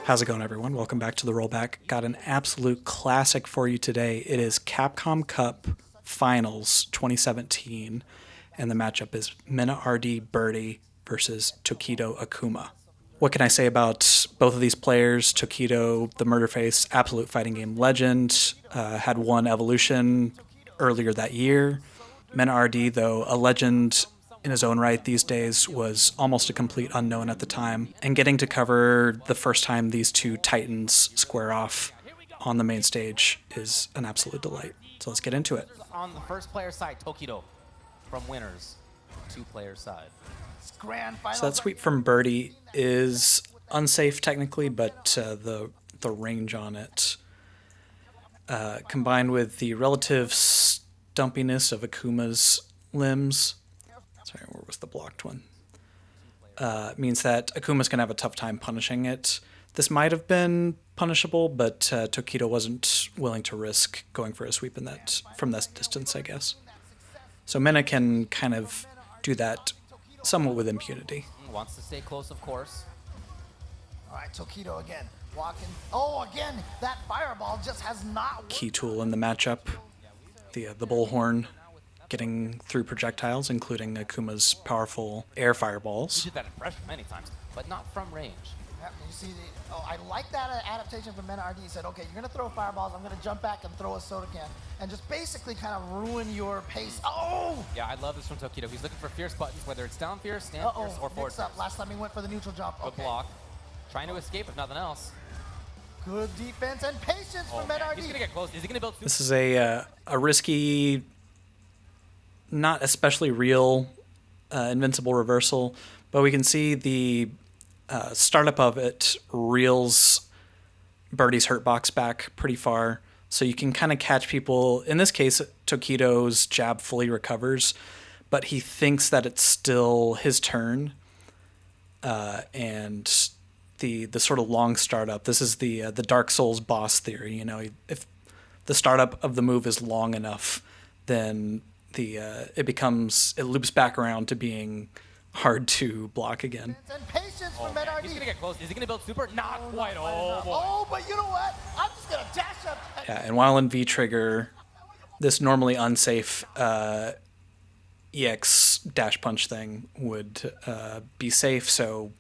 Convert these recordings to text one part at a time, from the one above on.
How's it going, everyone? Welcome back to the Rollback. Got an absolute classic for you today. It is Capcom Cup Finals 2017, and the matchup is MenaRD Birdie versus Tokido Akuma. What can I say about both of these players? Tokido, the Murderface, absolute fighting game legend, had won Evolution earlier that year. MenaRD, though a legend in his own right these days, was almost a complete unknown at the time. And getting to cover the first time these two titans square off on the main stage is an absolute delight. So let's get into it. On the first player side, Tokido from winners, two-player side. So that sweep from Birdie is unsafe technically, but the range on it, combined with the relative stumpiness of Akuma's limbs, sorry, where was the blocked one? Means that Akuma's going to have a tough time punishing it. This might have been punishable, but Tokido wasn't willing to risk going for a sweep in that from this distance, I guess. So Mena can kind of do that somewhat with impunity. Wants to stay close, of course. All right, Tokido again, walking. Oh, again, that fireball just has not. Key tool in the matchup, the bullhorn, getting through projectiles, including Akuma's powerful air fireballs. He did that in Fresh many times, but not from range. Yep, you see, I like that adaptation from MenaRD. He said, okay, you're gonna throw fireballs, I'm gonna jump back and throw a soda can, and just basically kind of ruin your pace. Oh! Yeah, I love this from Tokido. He's looking for fierce buttons, whether it's down fierce, stand fierce, or forward mix up. fierce. Last time he went for the neutral jump. Good block. Trying to escape, if nothing else. Good defense and patience from MenaRD. He's gonna get close. Is he gonna build? This is a risky, not especially real invincible reversal, but we can see the startup of it reels Birdie's hurt box back pretty far, so you can kind of catch people. In this case, Tokido's jab fully recovers, but he thinks that it's still his turn, and the sort of long startup. This is the Dark Souls boss theory. You know, if the startup of the move is long enough, then it loops back around to being hard to block again. And patience from MenaRD. He's gonna get close. Is he gonna build super? Not quite. Oh, but you know what? I'm just gonna dash up. Yeah, and while in V-trigger, this normally unsafe EX dash punch thing would be safe, so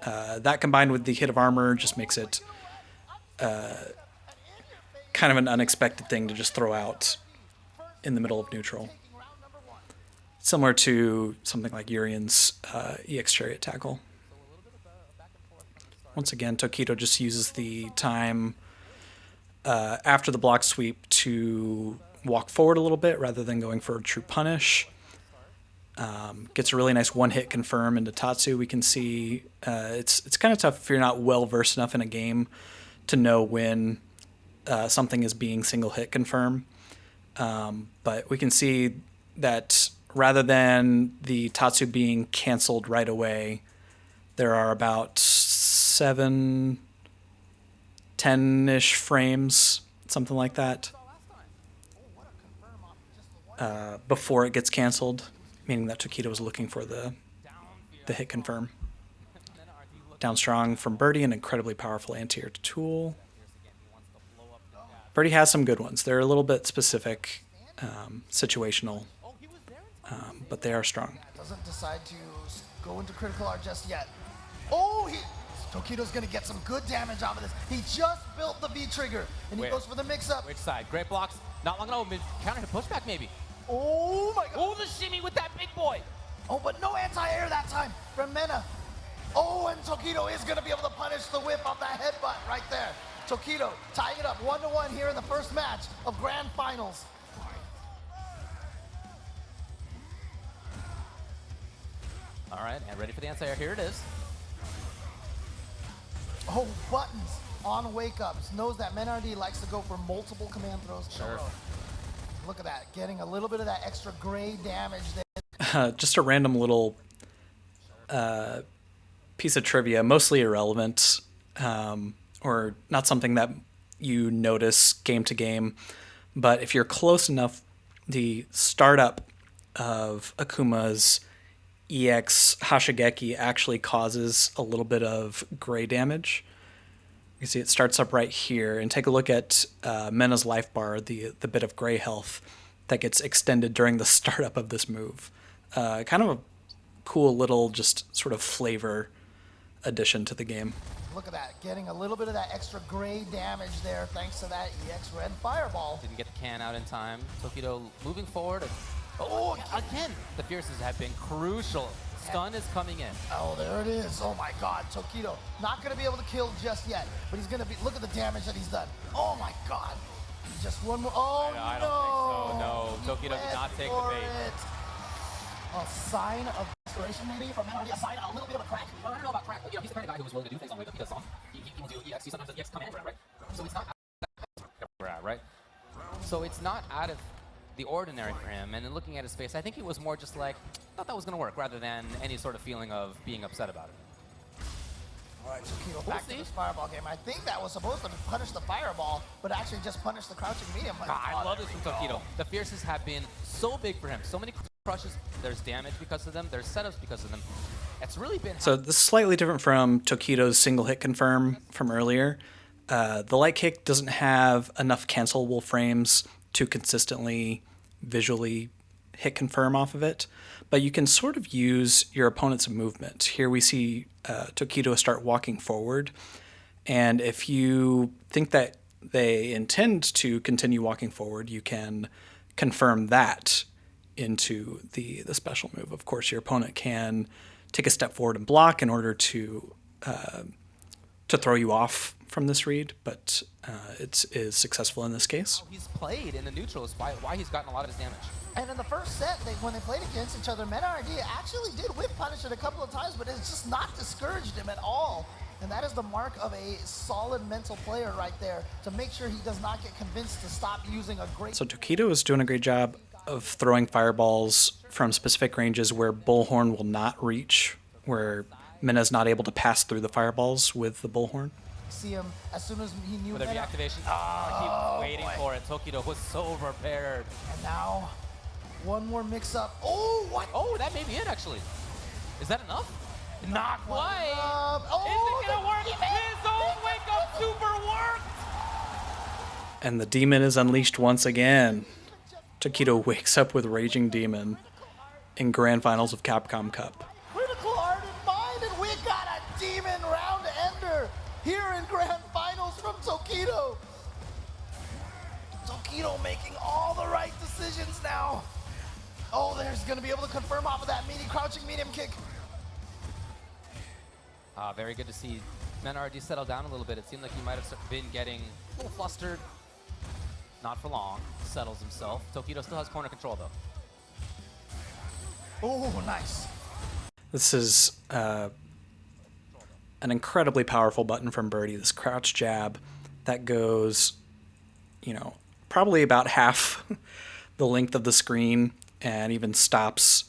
that combined with the hit of armor just makes it kind of an unexpected thing to just throw out in the middle of neutral. Similar to something like Urian's EX Chariot Tackle. Once again, Tokido just uses the time after the block sweep to walk forward a little bit rather than going for a true punish. Gets a really nice one-hit confirm into Tatsu. We can see it's kind of tough if you're not well-versed enough in a game to know when something is being single-hit confirm. But we can see that rather than the Tatsu being canceled right away, there are about 7, 10-ish frames, something like that, before it gets canceled, meaning that Tokido was looking for the hit confirm. Down strong from Birdie, an incredibly powerful anti-air tool. Birdie has some good ones. They're a little bit specific, situational, but they are strong. Doesn't decide to go into critical art just yet. Oh, Tokido's gonna get some good damage off of this. He just built the V trigger, and he goes for the mix-up. Which side? Great blocks. Not long enough. Counter hit pushback maybe. Oh my God. Oh, the shimmy with that big boy. Oh, but no anti-air that time from Mena. Oh, and Tokido is gonna be able to punish the whip of that headbutt right there. Tokido tying it up 1-1 here in the first match of Grand Finals. All right, and ready for the anti-air. Here it is. Oh, buttons on wake-ups. Knows that MenaRD likes to go for multiple command throws. Sure. Look at that, getting a little bit of that extra gray damage there. Just a random little piece of trivia, mostly irrelevant, or not something that you notice game to game. But if you're close enough, the startup of Akuma's EX Hashigeki actually causes a little bit of gray damage. You see it starts up right here, and take a look at Mena's life bar, the bit of gray health that gets extended during the startup of this move. Kind of a cool little just sort of flavor addition to the game. Look at that, getting a little bit of that extra gray damage there thanks to that EX Red Fireball. Didn't get the can out in time. Tokido moving forward. And, oh, again, the Fierces have been crucial. Stun is coming in. Oh, there it is. Oh my God, Tokido. Not gonna be able to kill just yet, but he's gonna be, look at the damage that he's done. Oh my God. Just one more, oh I no. don't think so, no. Tokido did not take the bait. A sign of desperation maybe from MenaRD, a sign, a little bit of a crack. I don't know about crack, but he's the kind of guy who was willing to do things on the way that he does songs. He will do EX, sometimes the EX come in, right? So it's not right? So it's not out of the ordinary for him, and in looking at his face, I think he was more just like, thought that was going to work, rather than any sort of feeling of being upset about it. All right, Tokido back to this fireball game. I think that was supposed to punish the fireball, but actually just punish the crouching medium. I love this from Tokido. The Fierces have been so big for him. So many crushes, there's damage because of them, there's setups because of them. It's really been... So this is slightly different from Tokido's single hit confirm from earlier. The light kick doesn't have enough cancelable frames to consistently visually hit confirm off of it, but you can sort of use your opponent's movement. Here we see Tokido start walking forward, and if you think that they intend to continue walking forward, you can confirm that into the special move. Of course, your opponent can take a step forward and block in order to throw you off from this read, but it is successful in this case. He's played in the neutral is why he's gotten a lot of his damage. And in the first set, when they played against each other, MenaRD actually did whip punish it a couple of times, but it's just not discouraged him at all. And that is the mark of a solid mental player right there, to make sure he does not get convinced to stop using a great... So Tokido is doing a great job of throwing fireballs from specific ranges where Bullhorn will not reach, where Mena's not able to pass through the fireballs with the Bullhorn. See him as soon as he knew... With the reactivation? I keep waiting for it. Tokido was so prepared. And now, one more mix-up. Oh, what? Oh, that may be it, actually. Is that enough? Not quite. Oh, is it gonna work? His own wake-up super worked! And the demon is unleashed once again. Tokido wakes up with Raging Demon in Grand Finals of Capcom Cup. Critical Art in mind, and we got a demon round ender here in Grand Finals from Tokido. Tokido making all the right decisions now. Oh, there's gonna be able to confirm off of that crouching medium kick. Very good to see MenaRD settle down a little bit. It seemed like he might have been getting a little flustered. Not for long. Settles himself. Tokido still has corner control, though. Oh, nice. This is an incredibly powerful button from Birdie, this crouch jab that goes, probably about half the length of the screen and even stops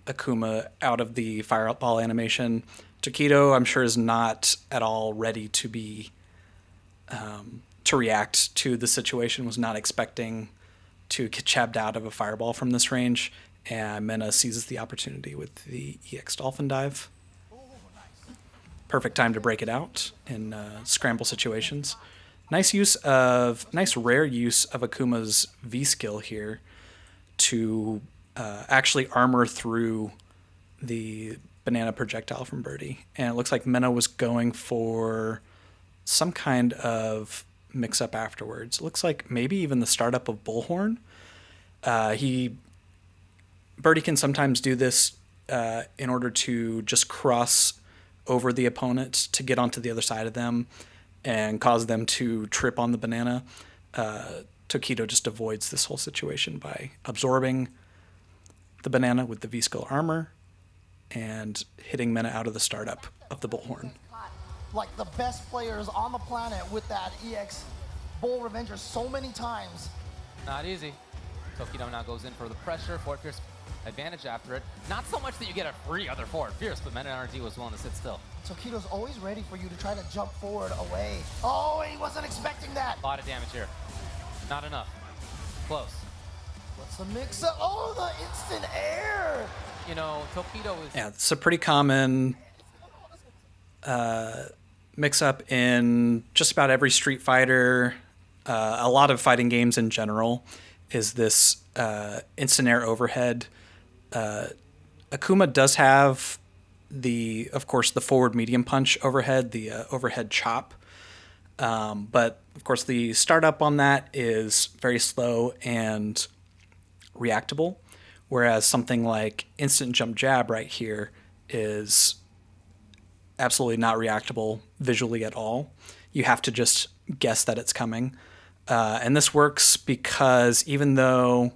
Akuma out of the fireball animation. Tokido, I'm sure, is not at all ready to be to react to the situation, was not expecting to get jabbed out of a fireball from this range, and Mena seizes the opportunity with the EX Dolphin Dive. Perfect time to break it out in scramble situations. Nice rare use of Akuma's V skill here to actually armor through the banana projectile from Birdie. And it looks like Mena was going for some kind of mix-up afterwards. It looks like maybe even the startup of Bullhorn. Birdie can sometimes do this in order to just cross over the opponent to get onto the other side of them and cause them to trip on the banana. Tokido just avoids this whole situation by absorbing the banana with the V-Skill armor and hitting Mena out of the startup of the Bullhorn. Like the best players on the planet with that EX Bull Revenger so many times. Not easy. Tokido now goes in for the pressure. Forward Fierce advantage after it. Not so much that you get a free other Forward Fierce, but MenaRD was willing to sit still. Tokido's always ready for you to try to jump forward away. Oh, he wasn't expecting that. A lot of damage here. Not enough. Close. What's the mix-up? Oh, the instant air. Tokido is... Yeah, it's a pretty common mix up in just about every Street Fighter, a lot of fighting games in general, is this instant air overhead. Akuma does have of course, the forward medium punch overhead, the overhead chop. But of course, the startup on that is very slow and reactable, whereas something like instant jump jab right here is absolutely not reactable visually at all. You have to just guess that it's coming. And this works because even though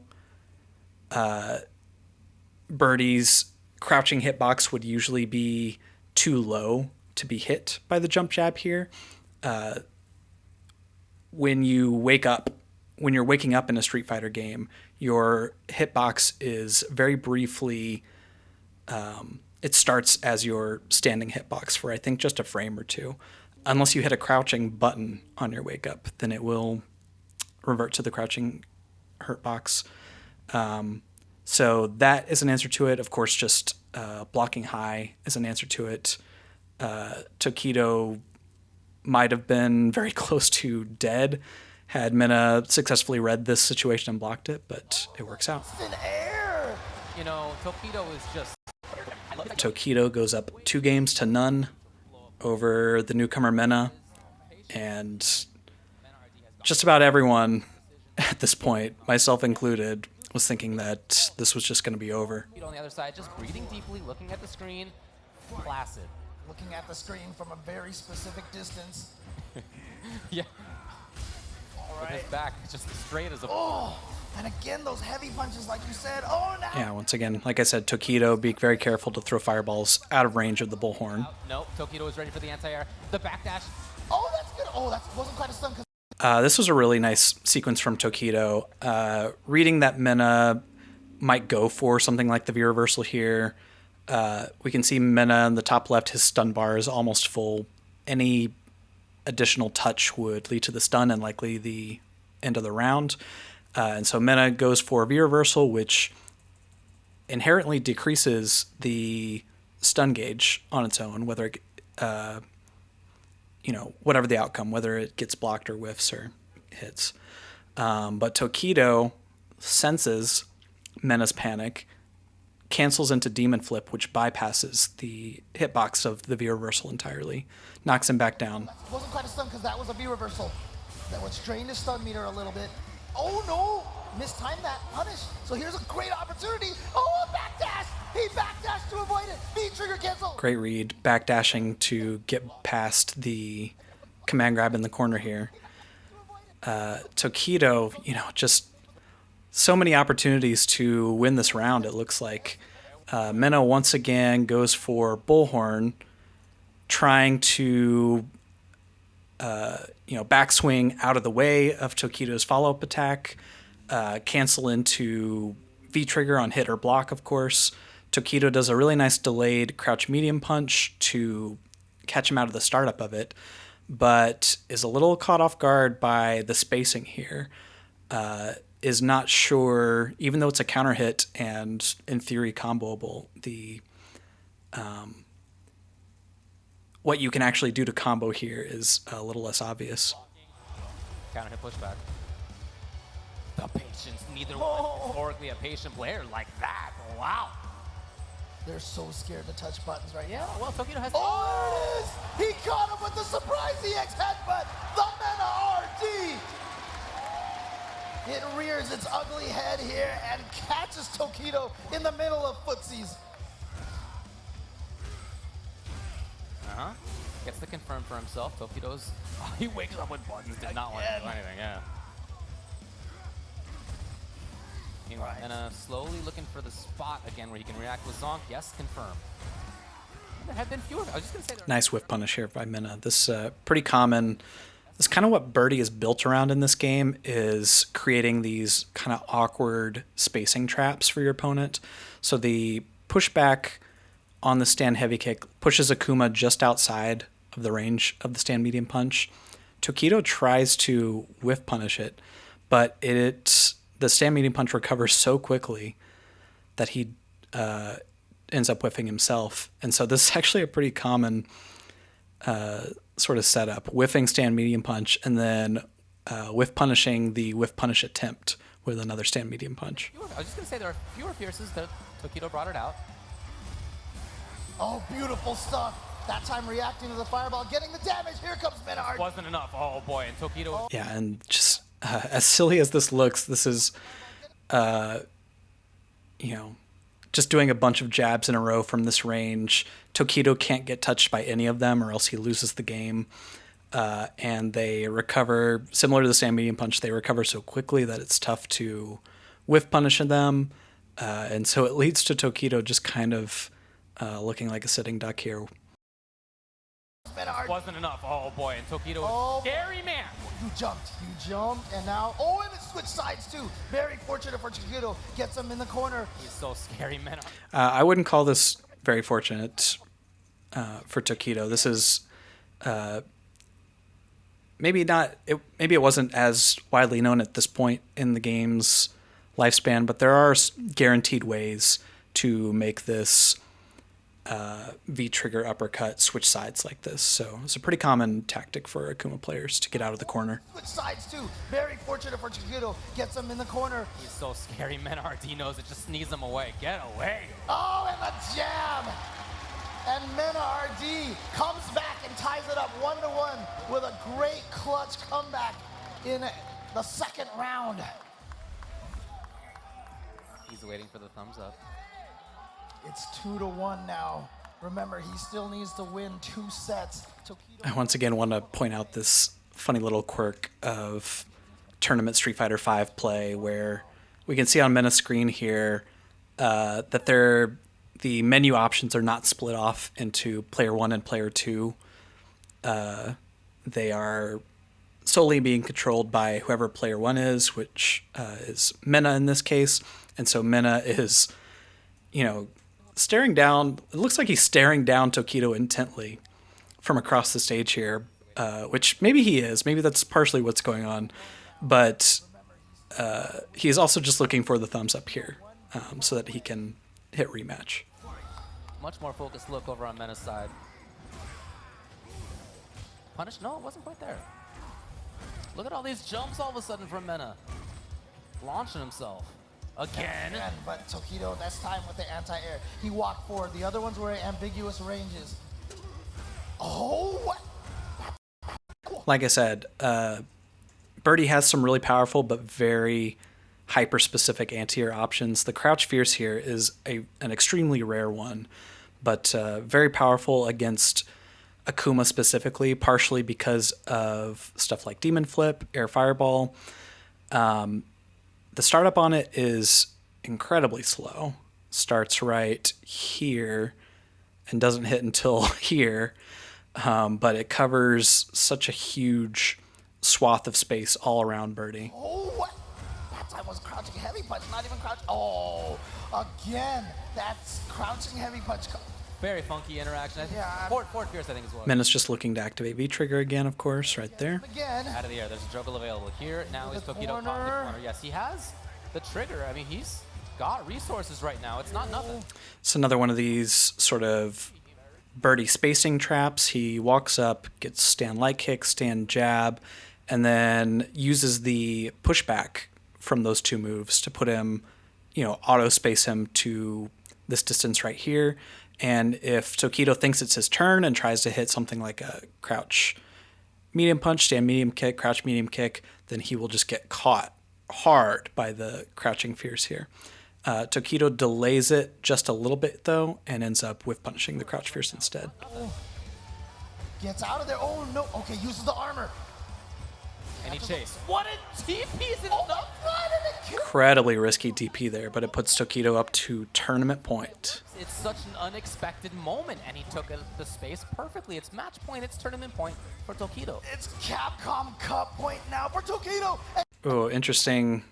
Birdie's crouching hitbox would usually be too low to be hit by the jump jab here, when you're waking up in a Street Fighter game, your hitbox is very briefly, it starts as your standing hitbox for I think just a frame or two. Unless you hit a crouching button on your wake up, then it will revert to the crouching hurtbox. So that is an answer to it. Of course, just blocking high is an answer to it. Tokido might have been very close to dead had Mena successfully read this situation and blocked it, but it works out. Air. You know, Tokido is just... Tokido goes up 2-0 over the newcomer Mena, and just about everyone at this point, myself included, was thinking that this was just going to be over. On the other side, just breathing deeply, looking at the screen, placid. Looking at the screen from a very specific distance. Yeah. All With right. his back just straight as a... Oh, and again, those heavy punches, like you said. Oh, now. Yeah, once again, like I said, Tokido, be very careful to throw fireballs out of range of the bullhorn. Nope, Tokido is ready for the anti-air. The backdash. Oh, that's good. Oh, that wasn't quite a stun. This was a really nice sequence from Tokido. Reading that Mena might go for something like the V-reversal here. We can see Mena in the top left, his stun bar is almost full. Any additional touch would lead to the stun and likely the end of the round. And so Mena goes for V-reversal, which inherently decreases the stun gauge on its own, whether it, whatever the outcome, whether it gets blocked or whiffs or hits. But Tokido senses Mena's panic, cancels into Demon Flip, which bypasses the hitbox of the V-reversal entirely, knocks him back down. Wasn't quite a stun because that was a V-reversal. That would strain his stun meter a little bit. Oh no! Mistimed that. Punish. So here's a great opportunity. Oh, a backdash! He backdashed to avoid it. V-trigger cancel. Great read, backdashing to get past the command grab in the corner here. Tokido, just so many opportunities to win this round, it looks like. Mena once again goes for bullhorn, trying to backswing out of the way of Tokido's follow-up attack, cancel into V-trigger on hit or block, of course. Tokido does a really nice delayed crouch medium punch to catch him out of the startup of it, but is a little caught off guard by the spacing here. Is not sure, even though it's a counter hit and in theory comboable, what you can actually do to combo here is a little less obvious. Counter hit pushback. The patience, neither one historically a patient player like that. Wow. They're so scared to touch buttons right now. Well, Tokido has... Oh, there it is! He caught him with the surprise EX headbutt! The MenaRD! It rears its ugly head here and catches Tokido in the middle of footsies. Gets the confirm for himself. Tokido's... Oh, he wakes up with buttons. Did not want to do anything, yeah. Meanwhile, Mena slowly looking for the spot again where he can react with Zonk. Yes, confirm. There have been fewer. I was just going to say... Nice whiff punish here by Mena. This pretty common... This kind of what Birdie is built around in this game, is creating these kind of awkward spacing traps for your opponent. So the pushback on the stand heavy kick pushes Akuma just outside of the range of the stand medium punch. Tokido tries to whiff punish it, but the stand medium punch recovers so quickly that he ends up whiffing himself. And so this is actually a pretty common sort of setup, whiffing stand medium punch, and then whiff punishing the whiff punish attempt with another stand medium punch. I was just going to say there are fewer fierces, but Tokido brought it out. Oh, beautiful stuff. That time reacting to the fireball, getting the damage. Here comes MenaRD. Wasn't enough. Oh boy, and Tokido. Yeah, and just as silly as this looks, this is, just doing a bunch of jabs in a row from this range. Tokido can't get touched by any of them or else he loses the game. And they recover, similar to the stand medium punch, they recover so quickly that it's tough to whiff punish them. And so it leads to Tokido just kind of looking like a sitting duck here. Wasn't enough. Oh boy, and Tokido. Oh, scary man. You jumped, and now, and it switched sides too. Very fortunate for Tokido, gets him in the corner. He's so scary, man. I wouldn't call this very fortunate for Tokido. This is maybe it wasn't as widely known at this point in the game's lifespan, but there are guaranteed ways to make this V-trigger uppercut switch sides like this. So it's a pretty common tactic for Akuma players to get out of the corner. Switch sides too. Very fortunate for Tokido, gets him in the corner. He's so scary, MenaRD knows it, just sneeze him away. Get away. Oh, and the jam! And MenaRD comes back and ties it up 1-1 with a great clutch comeback in the second round. He's waiting for the thumbs up. It's 2-1 now. Remember, he still needs to win 2 sets. I once again want to point out this funny little quirk of Tournament Street Fighter V play where we can see on Mena's screen here that the menu options are not split off into player 1 and player 2. They are solely being controlled by whoever player 1 is, which is Mena in this case. And so Mena is, staring down. It looks like he's staring down Tokido intently from across the stage here, which maybe he is. Maybe that's partially what's going on. But he is also just looking for the thumbs up here so that he can hit rematch. Much more focused look over on Mena's side. Punish? No, it wasn't quite there. Look at all these jumps all of a sudden from Mena. Launching himself. Again, but Tokido, this time with the anti-air. He walked forward. The other ones were ambiguous ranges. Oh, what? Like I said, Birdie has some really powerful but very hyper-specific anti-air options. The Crouch Fierce here is an extremely rare one, but very powerful against Akuma specifically, partially because of stuff like Demon Flip, Air Fireball. The startup on it is incredibly slow. Starts right here and doesn't hit until here, but it covers such a huge swath of space all around Birdie. Oh, what? That time was crouching heavy punch, not even crouch. Oh, again, that's crouching heavy punch. very funky interaction. I think Fort Fierce, I think, as well. Mena's just looking to activate V-trigger again, of course, right there. Again. Out of the air. There's a juggle available here. Now is Tokido caught in the corner. Yes, he has the trigger. I mean, he's got resources right now. It's not nothing. It's another one of these sort of Birdie spacing traps. He walks up, gets stand light kick, stand jab, and then uses the pushback from those two moves to put him, auto space him to this distance right here. And if Tokido thinks it's his turn and tries to hit something like a crouch medium punch, stand medium kick, crouch medium kick, then he will just get caught hard by the crouching fierce here. Tokido delays it just a little bit, though, and ends up with punishing the crouch fierce instead. Gets out of there. Oh, no. Okay, uses the armor. And he chased. What a TP! Is it enough? Incredibly risky DP there, but it puts Tokido up to tournament point. It's such an unexpected moment, and he took the space perfectly. It's match point. It's tournament point for Tokido. It's Capcom Cup point now for Tokido. Oh, interesting.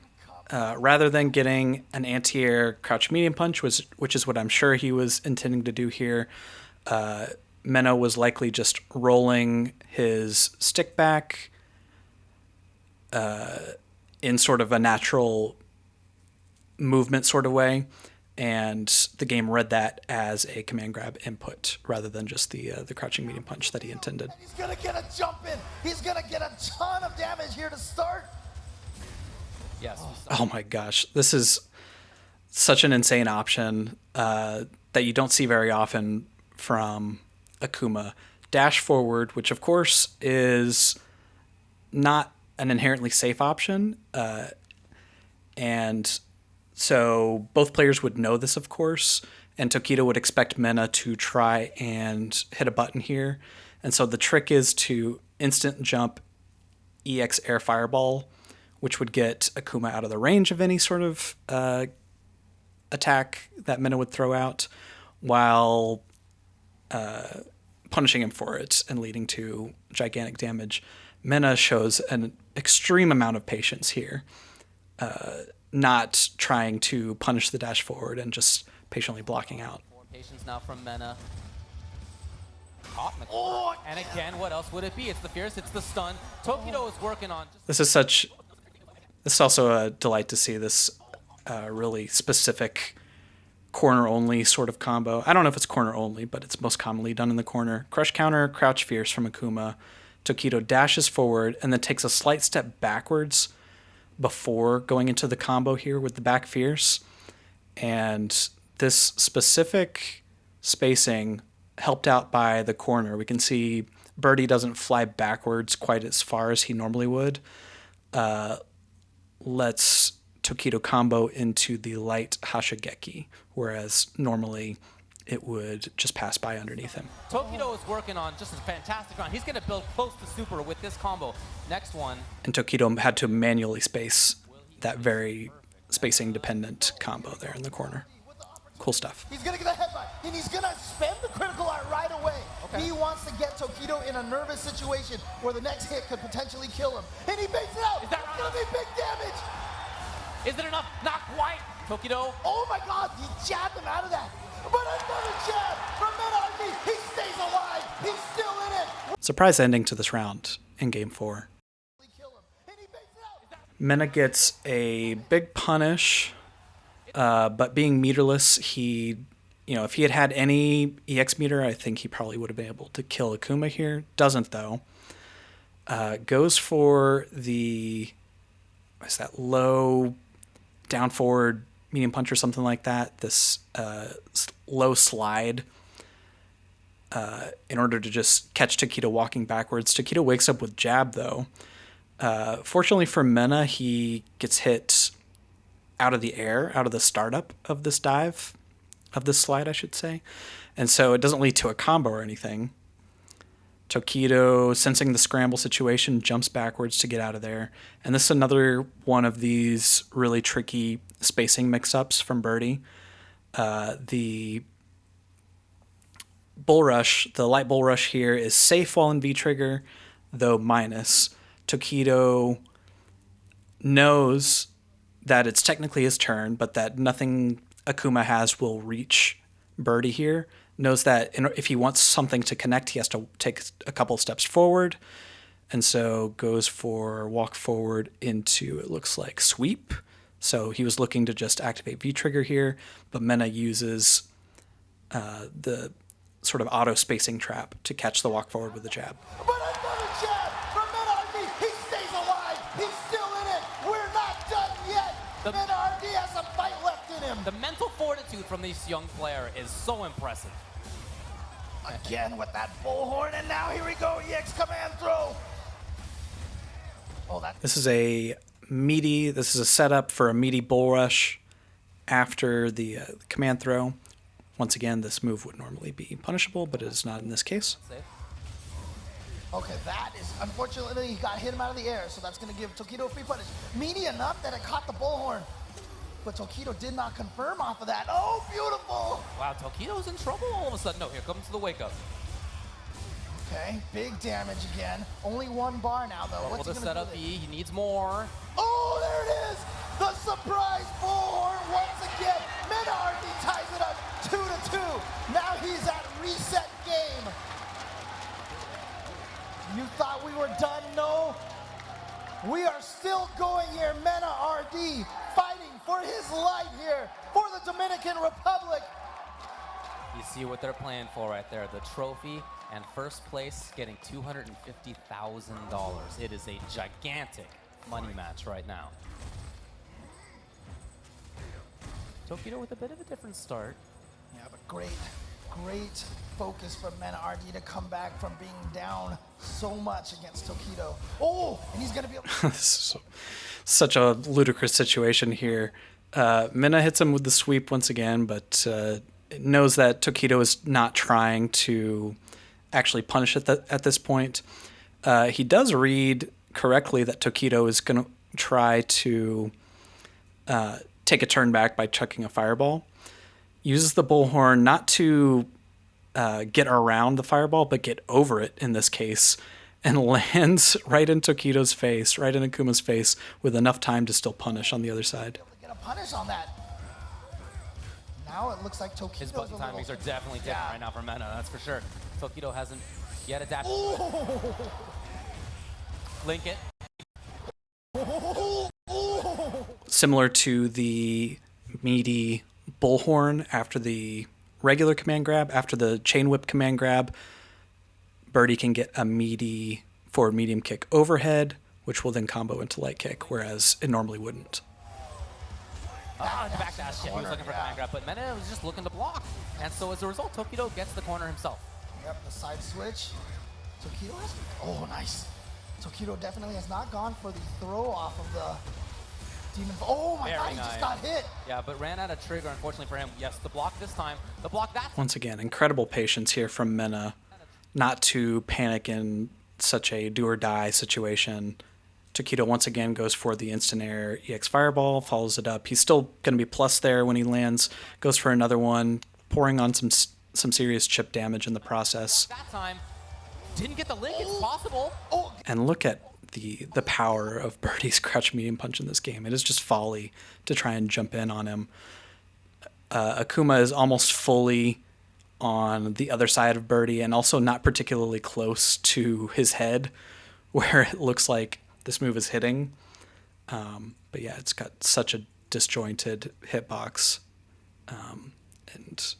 Rather than getting an anti-air crouch medium punch, which is what I'm sure he was intending to do here, Mena was likely just rolling his stick back in sort of a natural movement sort of way. and the game read that as a command grab input rather than just the crouching medium punch that he intended. And he's gonna get a jump in. He's gonna get a ton of damage here to start. Yes. Oh my gosh, this is such an insane option that you don't see very often from Akuma. Dash forward, which of course is not an inherently safe option, and so both players would know this, of course, and Tokido would expect Mena to try and hit a button here. And so the trick is to instant jump EX air fireball, which would get Akuma out of the range of any sort of attack that Mena would throw out, while punishing him for it and leading to gigantic damage. Mena shows an extreme amount of patience here, not trying to punish the dash forward and just patiently blocking out. Patience now from Mena. Caught in the corner. And again, what else would it be? It's the fierce, it's the stun. Tokido is working on. This is also a delight to see this really specific corner only sort of combo. I don't know if it's corner only, but it's most commonly done in the corner. Crush counter, crouch fierce from Akuma. Tokido dashes forward and then takes a slight step backwards before going into the combo here with the back fierce. And this specific spacing, helped out by the corner, we can see Birdie doesn't fly backwards quite as far as he normally would. Lets Tokido combo into the light Hashigeki, whereas normally it would just pass by underneath him. Tokido is working on just a fantastic round. He's going to build close to super with this combo. Next one. And Tokido had to manually space that very spacing-dependent combo there in the corner. Cool stuff. He's gonna get a headbutt, and he's gonna spend the critical art right away. Okay. He wants to get Tokido in a nervous situation where the next hit could potentially kill him. And he baits it out. Is that It's gonna be big damage. Is it enough? Not quite. Tokido. Oh my God, he jabbed him out of that. But another jab from MenaRD. He stays alive. He's still in it. Surprise ending to this round in Game 4. Mena gets a big punish, but being meterless, if he had had any EX meter, I think he probably would have been able to kill Akuma here. Doesn't, though. Goes for what's that, low down forward medium punch or something like that. This low slide in order to just catch Tokido walking backwards. Tokido wakes up with jab, though. Fortunately for Mena, he gets hit out of the air, out of the startup of this dive, of this slide, I should say. And so it doesn't lead to a combo or anything. Tokido, sensing the scramble situation, jumps backwards to get out of there. And this is another one of these really tricky spacing mix-ups from Birdie. The bull rush, the light bull rush here is safe while in V-trigger, though minus. Tokido knows that it's technically his turn, but that nothing Akuma has will reach Birdie here. Knows that if he wants something to connect, he has to take a couple steps forward. And so goes for walk forward into, it looks like, sweep. So he was looking to just activate V-trigger here, but Mena uses the sort of auto spacing trap to catch the walk forward with the jab. But another jab from MenaRD. He stays alive. He's still in it. We're not done yet. MenaRD has a fight left in him. The mental fortitude from this young player is so impressive. Again with that bullhorn, and now here we go. EX command throw. Oh, this is a setup for a meaty bull rush after the command throw. Once again, this move would normally be punishable, but it is not in this case. Okay, that is, unfortunately, he got hit him out of the air, so that's going to give Tokido a free punish. Meaty enough that it caught the bullhorn, but Tokido did not confirm off of that. Oh, beautiful! Wow, Tokido's in trouble all of a sudden. No, here comes the wake up. Okay, big damage again. Only one bar now, though. What's he gonna do? He needs more. Oh, there it is! The surprise bullhorn once again. MenaRD ties it up 2-2. Now he's at reset game. You thought we were done? No. We are still going here. MenaRD fighting for his life here for the Dominican Republic. You see what they're playing for right there. The trophy and first place getting $250,000. It is a gigantic money match right now. Tokido with a bit of a different start. Yeah, but great focus for MenaRD to come back from being down so much against Tokido. Oh, and he's going to be able to... This is such a ludicrous situation here. Mena hits him with the sweep once again, but knows that Tokido is not trying to actually punish it at this point. He does read correctly that Tokido is going to try to take a turn back by chucking a fireball. Uses the bullhorn not to get around the fireball, but get over it in this case, and lands right in Tokido's face, right in Akuma's face, with enough time to still punish on the other side. Get a punish on that. Now it looks like Tokido's His button timings are definitely different right now for Mena, that's for sure. Tokido hasn't yet adapted. Ooh. Link it. Similar to the meaty bullhorn after the regular command grab, after the chain whip command grab, Birdie can get a meaty forward medium kick overhead, which will then combo into light kick, whereas it normally wouldn't. Backdash, yeah, he was looking for command grab, but Mena was just looking to block. And so as a result, Tokido gets the corner himself. Yep, the side switch. Tokido has... Oh, nice. Tokido definitely has not gone for the throw off of the Demon... Oh my god, he just got hit. Yeah, but ran out of trigger, unfortunately for him. Yes, the block this time. The block that time. Once again, incredible patience here from Mena, not to panic in such a do-or-die situation. Tokido once again goes for the instant air EX Fireball, follows it up. He's still going to be plus there when he lands, goes for another one, pouring on some serious chip damage in the process. That time, didn't get the link, it's possible. Oh. And look at the power of Birdie's crouch medium punch in this game. It is just folly to try and jump in on him. Akuma is almost fully on the other side of Birdie and also not particularly close to his head, where it looks like this move is hitting. But yeah, it's got such a disjointed hitbox. And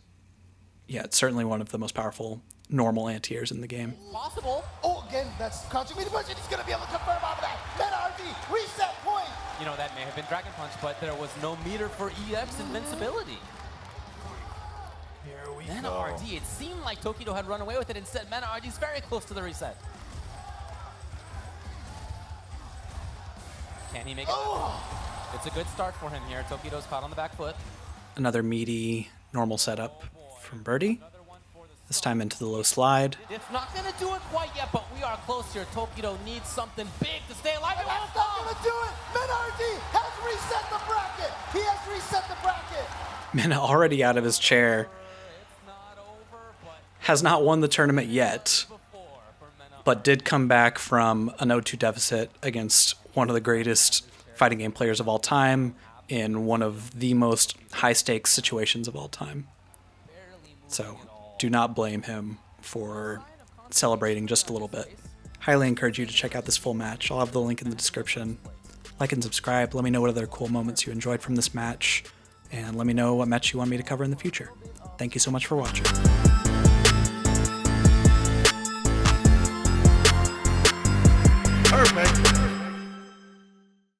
yeah, it's certainly one of the most powerful normal anti-airs in the game. Possible. Oh, again, that's crouching medium punch, and he's going to be able to confirm off of that. MenaRD, reset point. You know, that may have been Dragon Punch, but there was no meter for EX invincibility. Here we MenaRD, it seemed like Tokido had run away with it. Instead, MenaRD's very close to the reset. Can he make it? Oh. It's a good start for him here. Tokido's caught on the back foot. Another meaty normal setup from Birdie. This time into the low slide. It's not going to do it quite yet, but we are close here. Tokido needs something big to stay alive. And that's not going to do it. MenaRD has reset the bracket. He has reset the bracket. Mena already out of his chair. Has not won the tournament yet, but did come back from an 0-2 deficit against one of the greatest fighting game players of all time in one of the most high-stakes situations of all time. So do not blame him for celebrating just a little bit. Highly encourage you to check out this full match. I'll have the link in the description. Like and subscribe. Let me know what other cool moments you enjoyed from this match, and let me know what match you want me to cover in the future. Thank you so much for watching. Perfect.